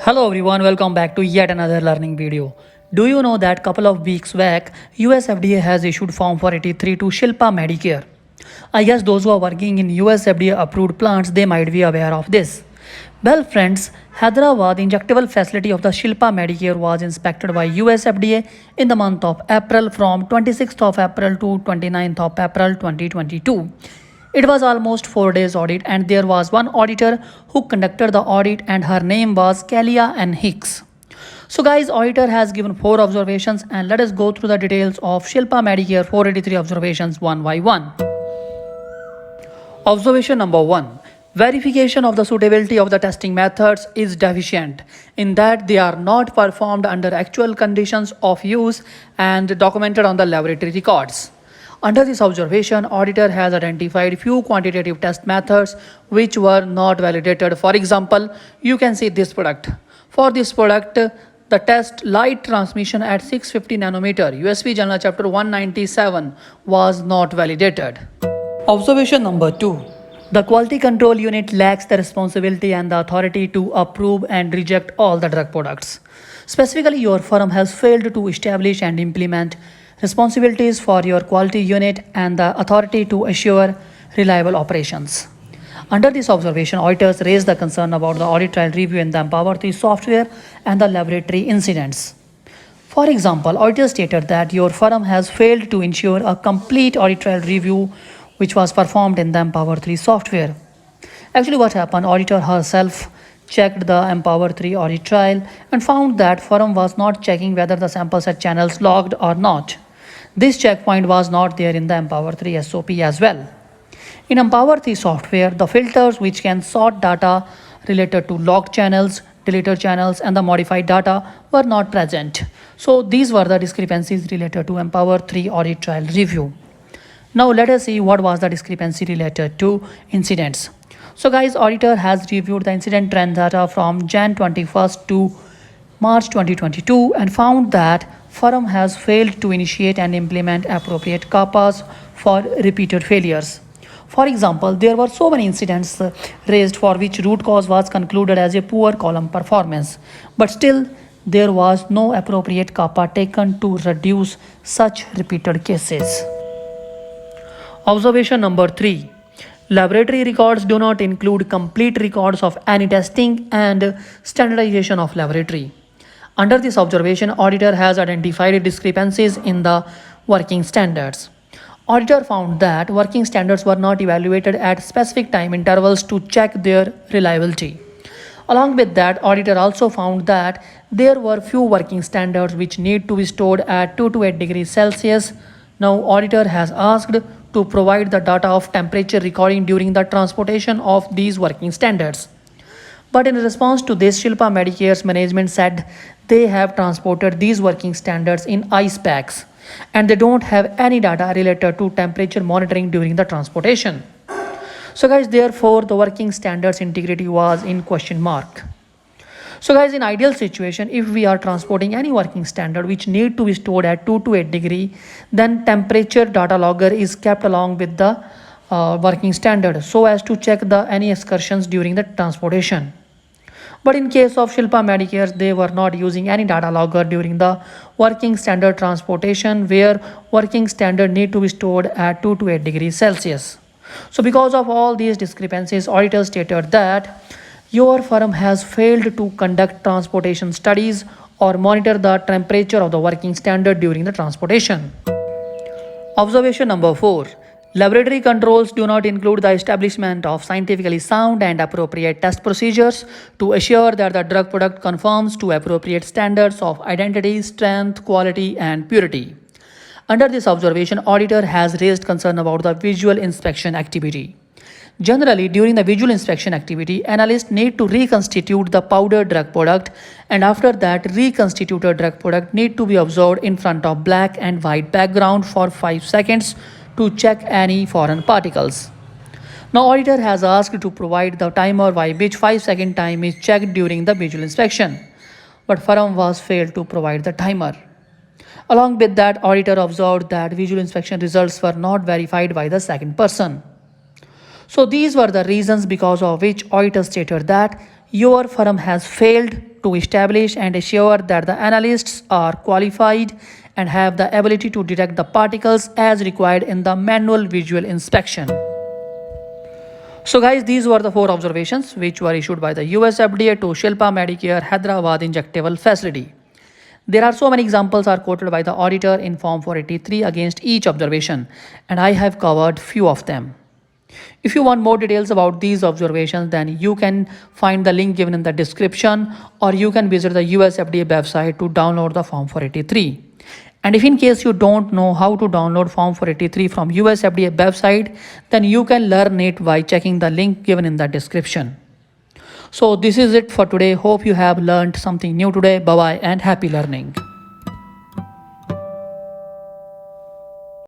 Hello everyone, welcome back to yet another learning video. Do you know that couple of weeks back, USFDA has issued Form 483 to Shilpa Medicare? I guess those who are working in USFDA approved plants, they might be aware of this. Well friends, Hyderabad injectable facility of the Shilpa Medicare was inspected by USFDA in the month of April from 26th of April to 29th of April 2022. It was almost 4 days audit and there was one auditor who conducted the audit and her name was Kalia N. Hicks. So guys, auditor has given 4 observations and let us go through the details of Shilpa Medicare 483 observations one by one. Observation number 1. Verification of the suitability of the testing methods is deficient in that they are not performed under actual conditions of use and documented on the laboratory records. Under this observation, auditor has identified few quantitative test methods which were not validated. For example, you can see this product. For this product, the test light transmission at 650 nanometer USP Journal Chapter 197 was not validated. Observation number 2. The quality control unit lacks the responsibility and the authority to approve and reject all the drug products. Specifically, your firm has failed to establish and implement responsibilities for your quality unit and the authority to assure reliable operations. Under this observation, auditors raised the concern about the audit trial review in the Empower 3 software and the laboratory incidents. For example, auditors stated that your firm has failed to ensure a complete audit trial review which was performed in the Empower 3 software. Actually, what happened, auditor herself checked the Empower 3 audit trial and found that firm was not checking whether the sample set channels logged or not. This checkpoint was not there in the Empower 3 SOP as well. In Empower 3 software, the filters which can sort data related to logged channels, deleted channels and the modified data were not present. So these were the discrepancies related to Empower 3 audit trial review. Now let us see what was the discrepancy related to incidents. So guys, auditor has reviewed the incident trend data from Jan 21st to March 2022 and found that firm has failed to initiate and implement appropriate CAPAs for repeated failures. For example, there were so many incidents raised for which root cause was concluded as a poor column performance, but still there was no appropriate CAPA taken to reduce such repeated cases. Observation number 3. Laboratory records do not include complete records of any testing and standardization of laboratory. Under this observation, auditor has identified discrepancies in the working standards. Auditor found that working standards were not evaluated at specific time intervals to check their reliability. Along with that, auditor also found that there were few working standards which need to be stored at 2 to 8 degrees Celsius. Now, auditor has asked to provide the data of temperature recording during the transportation of these working standards. But in response to this, Shilpa Medicare's management said they have transported these working standards in ice packs and they don't have any data related to temperature monitoring during the transportation. So guys, therefore the working standards integrity was in question mark. So guys, in ideal situation, if we are transporting any working standard which need to be stored at 2 to 8 degree, then temperature data logger is kept along with the working standard so as to check the any excursions during the transportation. But in case of Shilpa Medicare, they were not using any data logger during the working standard transportation where working standard need to be stored at 2 to 8 degrees Celsius. So because of all these discrepancies, auditors stated that your firm has failed to conduct transportation studies or monitor the temperature of the working standard during the transportation. Observation number 4. Laboratory controls do not include the establishment of scientifically sound and appropriate test procedures to assure that the drug product conforms to appropriate standards of identity, strength, quality, and purity. Under this observation, auditor has raised concern about the visual inspection activity. Generally, during the visual inspection activity, analysts need to reconstitute the powdered drug product and after that reconstituted drug product need to be observed in front of black and white background for 5 seconds to check any foreign particles. Now auditor has asked to provide the timer by which 5-second time is checked during the visual inspection, but firm was failed to provide the timer. Along with that, auditor observed that visual inspection results were not verified by the second person. So these were the reasons because of which auditor stated that your firm has failed to establish and assure that the analysts are qualified and have the ability to detect the particles as required in the manual visual inspection. So guys, these were the 4 observations which were issued by the USFDA to Shilpa Medicare Hyderabad injectable facility. There are so many examples are quoted by the auditor in Form 483 against each observation, and I have covered few of them. If you want more details about these observations, then you can find the link given in the description, or you can visit the USFDA website to download the Form 483. And if in case you don't know how to download Form 483 from USFDA website, then you can learn it by checking the link given in the description. So this is it for today. Hope you have learned something new today. Bye bye and happy learning.